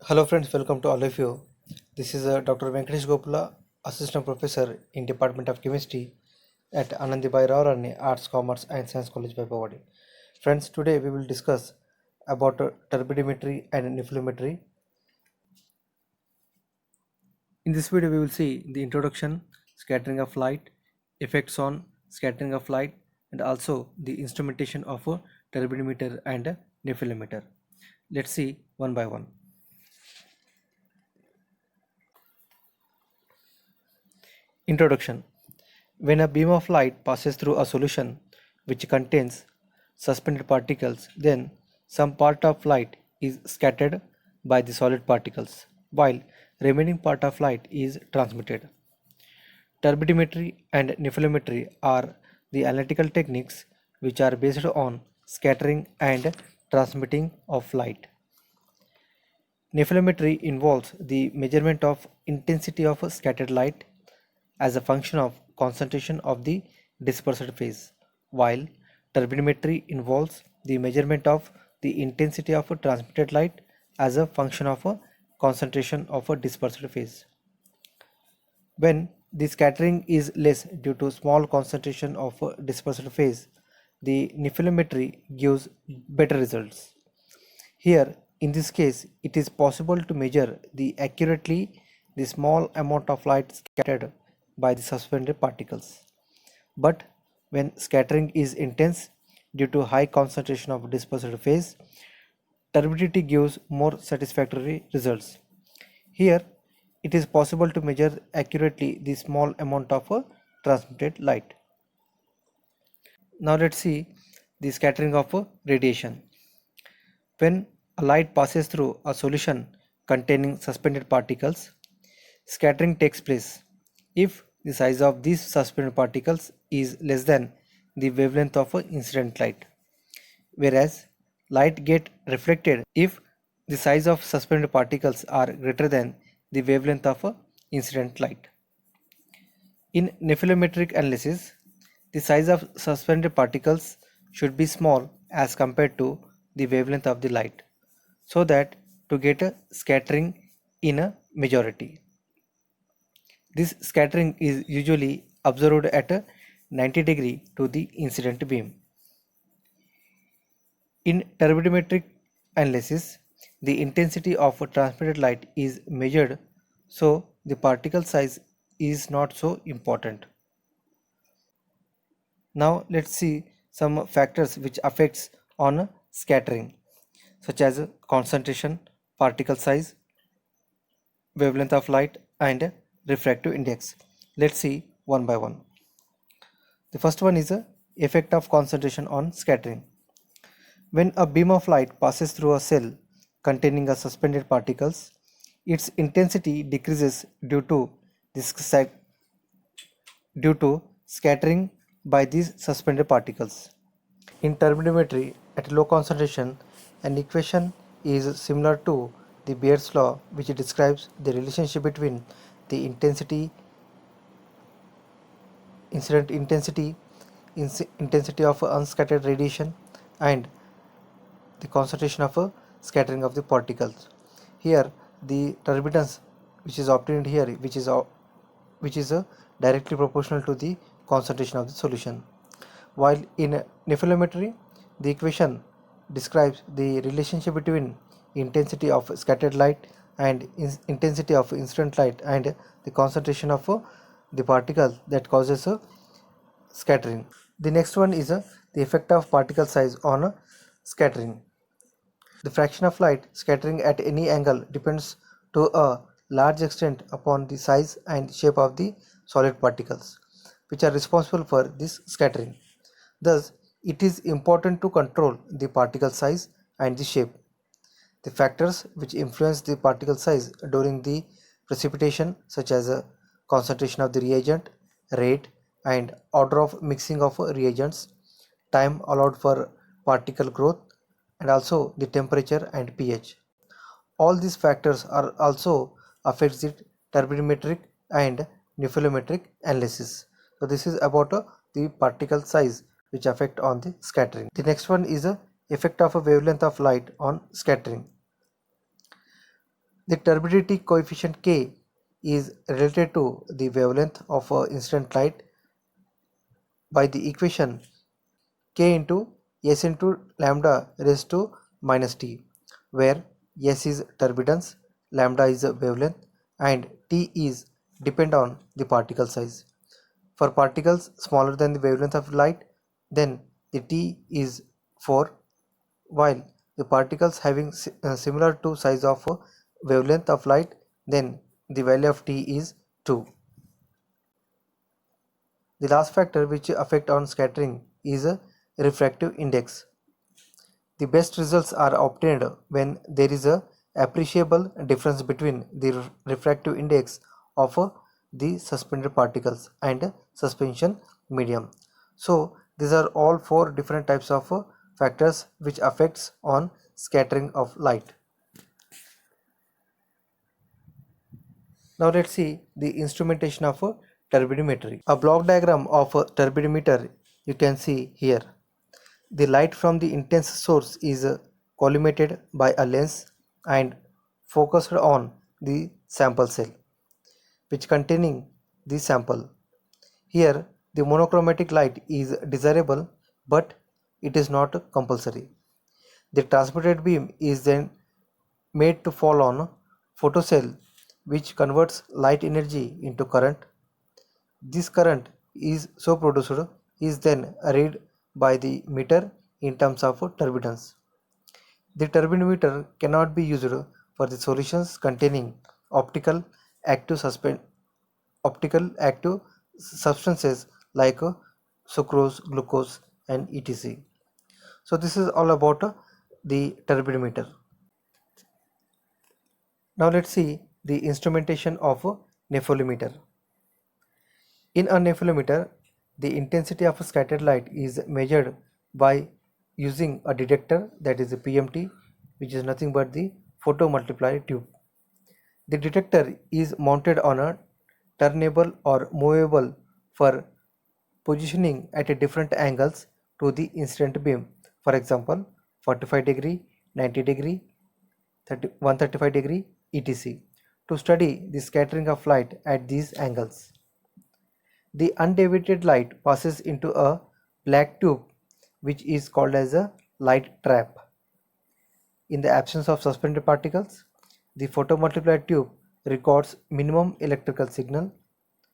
Hello friends, welcome to all of you. This is Dr. Venkatesh Gopula, Assistant Professor in Department of Chemistry at Anandibai Rao Arts, Commerce and Science College, Vaipavadi. Friends, today we will discuss about turbidimetry and nephelometry. In this video, we will see the introduction, scattering of light, effects on scattering of light, and also the instrumentation of a turbidimeter and a nephelometer. Let's see one by one. Introduction. When a beam of light passes through a solution which contains suspended particles, then some part of light is scattered by the solid particles, while remaining part of light is transmitted. Turbidimetry and nephelometry are the analytical techniques which are based on scattering and transmitting of light. Nephelometry involves the measurement of intensity of scattered light as a function of concentration of the dispersed phase, while turbidimetry involves the measurement of the intensity of a transmitted light as a function of a concentration of a dispersed phase. When the scattering is less due to small concentration of a dispersed phase, the nephelometry gives better results. Here, in this case, it is possible to measure accurately the small amount of light scattered by the suspended particles. But when scattering is intense due to high concentration of dispersed phase, turbidity gives more satisfactory results. Here, it is possible to measure accurately the small amount of transmitted light. Now let's see the scattering of radiation. When a light passes through a solution containing suspended particles, scattering takes place if the size of these suspended particles is less than the wavelength of incident light, whereas light get reflected if the size of suspended particles are greater than the wavelength of incident light. In nephelometric analysis, the size of suspended particles should be small as compared to the wavelength of the light, so that to get a scattering in a majority. This scattering is usually observed at a 90 degree to the incident beam. In turbidimetric analysis, the intensity of a transmitted light is measured, so the particle size is not so important. Now let's see some factors which affects on scattering, such as concentration, particle size, wavelength of light and refractive index. Let's see one by one. The first one is a effect of concentration on scattering. When a beam of light passes through a cell containing a suspended particles, its intensity decreases this due to scattering by these suspended particles. In turbidimetry, at low concentration, an equation is similar to the Beer's law, which describes the relationship between the incident intensity of unscattered radiation and the concentration of a scattering of the particles. Here, the turbidence which is obtained here, which is directly proportional to the concentration of the solution. While in nephelometry, the equation describes the relationship between intensity of scattered light and intensity of incident light and the concentration of the particle that causes a scattering. The next one is the effect of particle size on scattering. The fraction of light scattering at any angle depends to a large extent upon the size and shape of the solid particles, which are responsible for this scattering. Thus, it is important to control the particle size and the shape. The factors which influence the particle size during the precipitation, such as concentration of the reagent, rate, and order of mixing of reagents, time allowed for particle growth, and also the temperature and pH. All these factors are also affects the turbidimetric and nephelometric analysis. So this is about the particle size which affect on the scattering. The next one is a effect of a wavelength of light on scattering. The turbidity coefficient K is related to the wavelength of incident light by the equation K into S into lambda raised to minus T, where S is turbulence, lambda is a wavelength, and T is depend on the particle size. For particles smaller than the wavelength of light, then the T is 4, while the particles having similar to size of wavelength of light, then the value of T is 2. The last factor which affect on scattering is a refractive index. The best results are obtained when there is a appreciable difference between the refractive index of the suspended particles and suspension medium. So these are all four different types of factors which affects on scattering of light. Now let's see the instrumentation of a turbidimetry. A block diagram of a turbidimeter you can see here. The light from the intense source is collimated by a lens and focused on the sample cell, which containing the sample. Here, the monochromatic light is desirable, but it is not compulsory. The transmitted beam is then made to fall on photocell, which converts light energy into current. This current is so produced is then read by the meter in terms of turbidence. The turbidimeter cannot be used for the solutions containing optical active substances like sucrose, glucose, and etc. So this is all about the turbidimeter. Now let's see the instrumentation of a nephelometer. In a nephelometer, the intensity of scattered light is measured by using a detector, that is a PMT, which is nothing but the photomultiplier tube. The detector is mounted on a turnable or movable for positioning at a different angles to the incident beam. For example, 45 degree, 90 degree, 135 degree, etc. to study the scattering of light at these angles. The undeviated light passes into a black tube which is called as a light trap. In the absence of suspended particles, the photomultiplier tube records minimum electrical signal,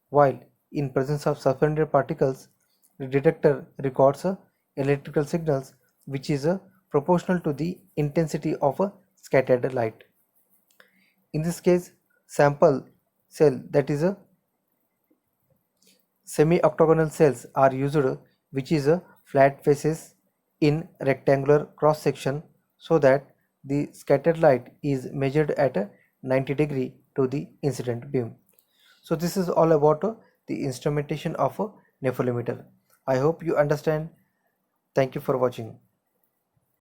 while in presence of suspended particles, the detector records electrical signals which is proportional to the intensity of a scattered light. In this case, sample cell, that is a semi-octagonal cells, are used, which is a flat faces in rectangular cross section, so that the scattered light is measured at a 90 degree to the incident beam. So this is all about the instrumentation of a nephelometer. I hope you understand. Thank you for watching.